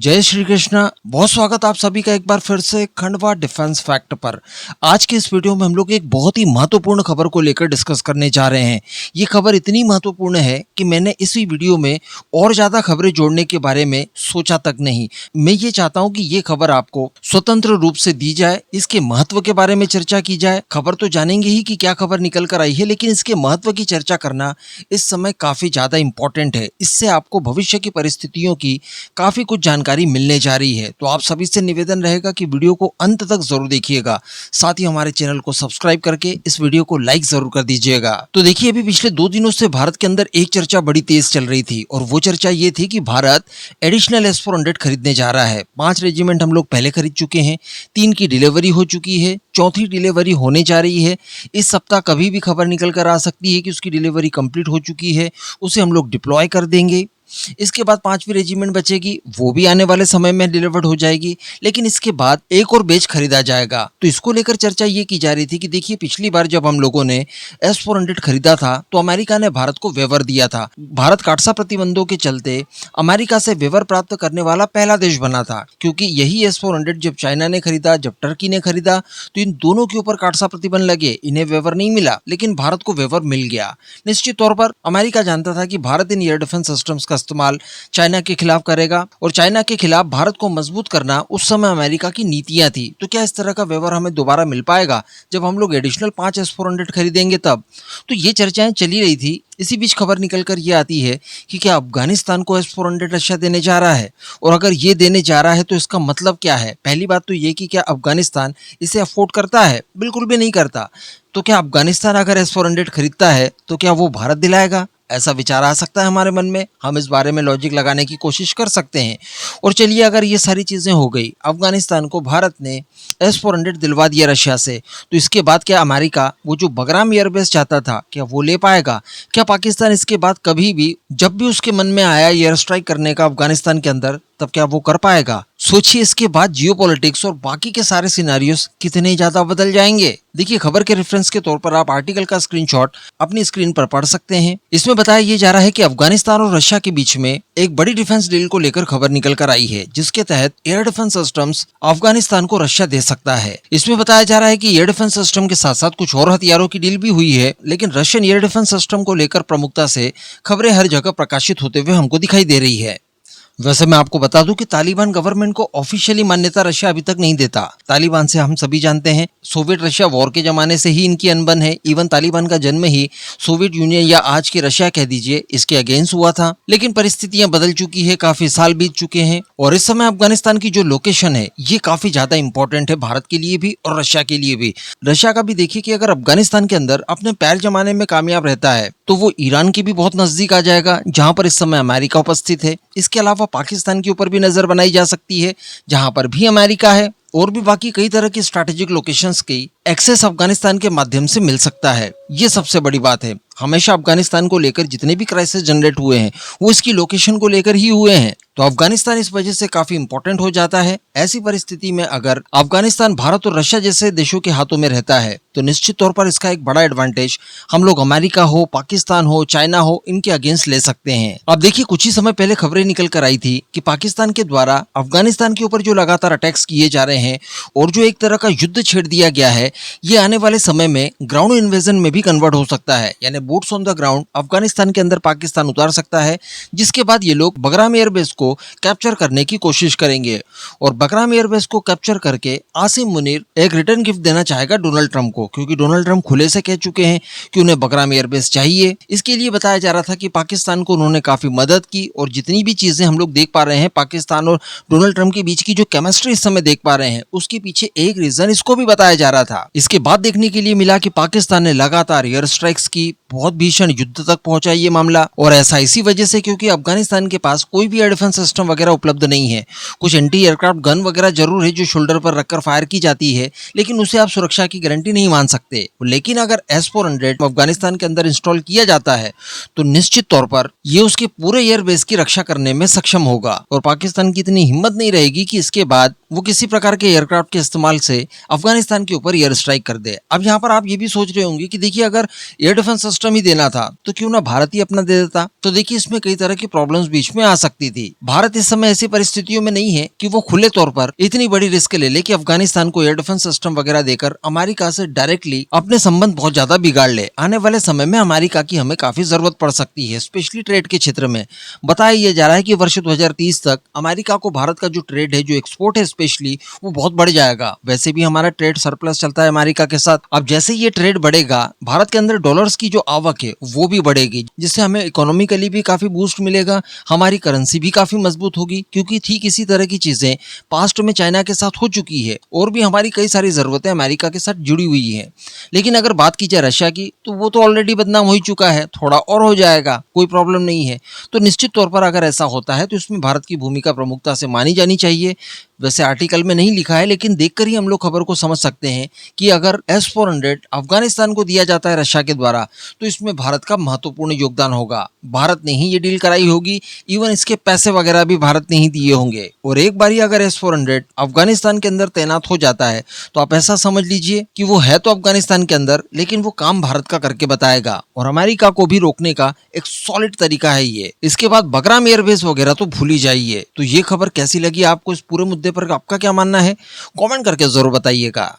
जय श्री कृष्णा। बहुत स्वागत आप सभी का एक बार फिर से खंडवा डिफेंस फैक्ट पर। आज के इस वीडियो में हम लोग एक बहुत ही महत्वपूर्ण खबर को लेकर डिस्कस करने जा रहे हैं। ये खबर इतनी महत्वपूर्ण है कि मैंने इसी वीडियो में और ज्यादा खबरें जोड़ने के बारे में सोचा तक नहीं। मैं ये चाहता हूँ कि ये खबर आपको स्वतंत्र रूप से दी जाए, इसके महत्व के बारे में चर्चा की जाए। खबर तो जानेंगे ही कि क्या खबर निकल कर आई है, लेकिन इसके महत्व की चर्चा करना इस समय काफी ज्यादा इंपॉर्टेंट है। इससे आपको भविष्य की परिस्थितियों की काफी कुछ जानकारी मिलने जा रही है। तो आप सभी से निवेदन रहेगा कि वीडियो को अंत तक जरूर देखिएगा। साथ ही हमारे चैनल को सब्सक्राइब करके इस वीडियो को लाइक जरूर कर दीजिएगा। तो देखिए, अभी पिछले 2 दिनों से भारत के अंदर एक चर्चा बड़ी तेज चल रही थी और वो चर्चा ये थी कि भारत एडिशनल S-400 खरीदने जा रहा है। 5 रेजिमेंट हम लोग पहले खरीद चुके हैं, 3 की डिलीवरी हो चुकी है, 4थी डिलीवरी होने जा रही है। इस सप्ताह कभी भी खबर निकल कर आ सकती है कि उसकी डिलीवरी कंप्लीट हो चुकी है, उसे हम लोग डिप्लॉय कर देंगे। इसके बाद 5वीं रेजिमेंट बचेगी, वो भी आने वाले समय में डिलीवर्ड हो जाएगी। लेकिन इसके बाद एक और बैच खरीदा जाएगा। तो इसको लेकर चर्चा ये की जा रही थी कि देखिए, पिछली बार जब हम लोगों ने S-400 खरीदा था तो अमेरिका ने भारत को वेवर दिया था। भारत काटसा प्रतिबंधों के चलते अमेरिका से वेवर प्राप्त करने वाला पहला देश बना था, क्योंकि यही S-400 जब चाइना ने खरीदा, जब टर्की ने खरीदा, तो इन दोनों के ऊपर काटसा प्रतिबंध लगे, इन्हें वेवर नहीं मिला, लेकिन भारत को वेवर मिल गया। निश्चित तौर पर अमेरिका जानता था कि Bharat in air defence systems का इस्तेमाल चाइना के खिलाफ करेगा और चाइना के खिलाफ भारत को मजबूत करना उस समय अमेरिका की नीतियां थी। तो क्या इस तरह का व्यवहार हमें दोबारा मिल पाएगा जब हम लोग एडिशनल 5 S-400 खरीदेंगे तब? तो ये चर्चाएं चली रही थी। इसी बीच खबर निकलकर ये आती है कि क्या अफगानिस्तान को S-400 रशिया देने जा रहा है, और अगर ये देने जा रहा है तो इसका मतलब क्या है? पहली बात तो ये कि क्या अफगानिस्तान इसे अफोर्ड करता है? बिल्कुल भी नहीं करता। तो क्या अफगानिस्तान अगर S-400 खरीदता है तो क्या वो भारत दिलाएगा? ऐसा विचार आ सकता है हमारे मन में। हम इस बारे में लॉजिक लगाने की कोशिश कर सकते हैं। और चलिए, अगर ये सारी चीजें हो गई, अफगानिस्तान को भारत ने S-400 दिलवा दिया रशिया से, तो इसके बाद क्या अमेरिका वो जो बगराम एयरबेस चाहता था, क्या वो ले पाएगा? क्या पाकिस्तान इसके बाद कभी भी जब भी उसके मन में आया एयर स्ट्राइक करने का अफगानिस्तान के अंदर, तब क्या वो कर पाएगा? सोचिए, इसके बाद जियोपॉलिटिक्स और बाकी के सारे सिनेरियोस कितने ज्यादा बदल जाएंगे। देखिए, खबर के रेफरेंस के तौर पर आप आर्टिकल का स्क्रीनशॉट अपनी स्क्रीन पर पढ़ सकते हैं। इसमें बताया ये जा रहा है कि अफगानिस्तान और रशिया के बीच में एक बड़ी डिफेंस डील को लेकर खबर निकल कर आई है, जिसके तहत एयर डिफेंस सिस्टम्स अफगानिस्तान को रशिया दे सकता है। इसमें बताया जा रहा है कि एयर डिफेंस सिस्टम के साथ साथ कुछ और हथियारों की डील भी हुई है, लेकिन रशियन एयर डिफेंस सिस्टम को लेकर प्रमुखता से खबरें हर जगह प्रकाशित होते हुए हमको दिखाई दे रही है। वैसे मैं आपको बता दूं कि तालिबान गवर्नमेंट को ऑफिशियली मान्यता रशिया अभी तक नहीं देता। तालिबान से हम सभी जानते हैं, सोवियत रशिया वॉर के जमाने से ही इनकी अनबन है। इवन तालिबान का जन्म ही सोवियत यूनियन या आज के रशिया कह दीजिए, इसके अगेंस्ट हुआ था। लेकिन परिस्थितियां बदल चुकी है, काफी साल बीत चुके हैं और इस समय अफगानिस्तान की जो लोकेशन है ये काफी ज्यादा इंपॉर्टेंट है, भारत के लिए भी और रशिया के लिए भी। रशिया का भी देखिए कि अगर अफगानिस्तान के अंदर अपने पैर जमाने में कामयाब रहता है तो वो ईरान के भी बहुत नजदीक आ जाएगा, जहां पर इस समय अमेरिका उपस्थित है। इसके अलावा पाकिस्तान के ऊपर भी नजर बनाई जा सकती है, जहां पर भी अमेरिका है, और भी बाकी कई तरह की स्ट्रैटेजिक लोकेशंस की एक्सेस अफगानिस्तान के माध्यम से मिल सकता है। ये सबसे बड़ी बात है। हमेशा अफगानिस्तान को लेकर जितने भी क्राइसिस जनरेट हुए हैं वो इसकी लोकेशन को लेकर ही हुए हैं। तो अफगानिस्तान इस वजह से काफी इंपॉर्टेंट हो जाता है। ऐसी परिस्थिति में अगर अफगानिस्तान भारत और रशिया जैसे देशों के हाथों में रहता है तो निश्चित तौर पर इसका एक बड़ा एडवांटेज हम लोग अमेरिका हो, पाकिस्तान हो, चाइना हो, इनके अगेंस्ट ले सकते हैं। अब देखिए, कुछ ही समय पहले खबरें निकल कर आई थी कि पाकिस्तान के द्वारा अफगानिस्तान के ऊपर जो लगातार अटैक्स किए जा रहे हैं और जो एक तरह का युद्ध छेड़ दिया गया है, ये आने वाले समय में ग्राउंड इन्वेजन में भी कन्वर्ट हो सकता है। यानी boots on the ground Afghanistan के अंदर पाकिस्तान उतार सकता है, जिसके बाद ये लोग बगराम एयरबेस को कैप्चर करने की कोशिश करेंगे और बगराम एयरबेस को कैप्चर करके आसिम मुनीर एक रिटर्न गिफ्ट देना चाहेगा डोनाल्ड ट्रंप को, क्योंकि डोनाल्ड ट्रंप खुले से कह चुके हैं कि उन्हें बगराम एयरबेस चाहिए। इसके लिए बताया जा रहा था कि पाकिस्तान को उन्होंने काफी मदद की और जितनी भी चीजें हम लोग देख पा रहे हैं पाकिस्तान और डोनाल्ड ट्रंप के बीच की जो केमिस्ट्री इस समय देख पा रहे हैं, उसके पीछे एक रीजन इसको भी बताया जा रहा था। इसके बाद देखने के लिए मिला कि पाकिस्तान ने लगातार एयर स्ट्राइक्स की, बहुत भीषण युद्ध तक पहुंचा ये मामला। और ऐसा इसी वजह से क्योंकि अफगानिस्तान के पास कोई भी एयर डिफेंस सिस्टम वगैरह उपलब्ध नहीं है। कुछ एंटी एयरक्राफ्ट गन वगैरह जरूर है जो शोल्डर पर रखकर फायर की जाती है, लेकिन उसे आप सुरक्षा की गारंटी नहीं मान सकते। लेकिन अगर S-400 अफगानिस्तान के अंदर इंस्टॉल किया जाता है तो निश्चित तौर पर ये उसके पूरे एयरबेस की रक्षा करने में सक्षम होगा और पाकिस्तान की इतनी हिम्मत नहीं रहेगी कि इसके बाद वो किसी प्रकार के एयरक्राफ्ट के इस्तेमाल से अफगानिस्तान के ऊपर एयर स्ट्राइक कर दे। अब यहाँ पर आप ये भी सोच रहे होंगे कि देखिए, अगर एयर डिफेंस सिस्टम ही देना था तो क्यों ना भारत ही अपना दे देता। तो देखिए इसमें कई तरह की प्रॉब्लम्स बीच में आ सकती थी। भारत इस समय ऐसी परिस्थितियों में नहीं है कि वो खुले तौर पर इतनी बड़ी रिस्क ले ले कि अफगानिस्तान को एयर डिफेंस सिस्टम वगैरह देकर अमेरिका से डायरेक्टली अपने संबंध बहुत ज्यादा बिगाड़ ले। आने वाले समय में अमेरिका की हमें काफी जरूरत पड़ सकती है, स्पेशली ट्रेड के क्षेत्र में। बताया यह जा रहा है कि वर्ष 2030 तक अमेरिका को भारत का जो ट्रेड है, जो एक्सपोर्ट है स्पेशली, वो बहुत बढ़ जाएगा। वैसे भी हमारा ट्रेड सरप्लस चलता है अमेरिका के साथ। अब जैसे ये ट्रेड बढ़ेगा, भारत के अंदर डॉलर्स की जो आवक है वो भी बढ़ेगी, जिससे हमें इकोनॉमिकली भी काफी बूस्ट मिलेगा, हमारी करेंसी भी काफी मजबूत होगी। क्योंकि ठीक इसी तरह की चीजें पास्ट में चाइना के साथ हो चुकी है और भी हमारी कई सारी जरूरतें अमेरिका के साथ जुड़ी हुई है। लेकिन अगर बात की जाए रशिया की, तो वो तो ऑलरेडी बदनाम हो ही चुका है, थोड़ा और हो जाएगा, कोई प्रॉब्लम नहीं है। तो निश्चित तौर पर अगर ऐसा होता है तो इसमें भारत की भूमिका प्रमुखता से मानी जानी चाहिए। वैसे आर्टिकल में नहीं लिखा है, लेकिन देखकर ही हम लोग खबर को समझ सकते हैं कि अगर S-400 अफगानिस्तान को दिया जाता है रशिया के द्वारा, तो इसमें भारत का महत्वपूर्ण योगदान होगा। भारत ने ही ये डील कराई होगी, इवन इसके पैसे वगैरह भी भारत ने ही दिए होंगे। और एक बार ही अगर S-400 अफगानिस्तान के अंदर तैनात हो जाता है, तो आप ऐसा समझ लीजिए कि वो है तो अफगानिस्तान के अंदर, लेकिन वो काम भारत का करके बताएगा और अमेरिका को भी रोकने का एक सॉलिड तरीका है ये। इसके बाद बगराम एयरबेस वगैरह तो भूल ही जाइए। तो ये खबर कैसी लगी आपको, इस पूरे मुद्दे पर आपका क्या मानना है, कमेंट करके जरूर बताइएगा।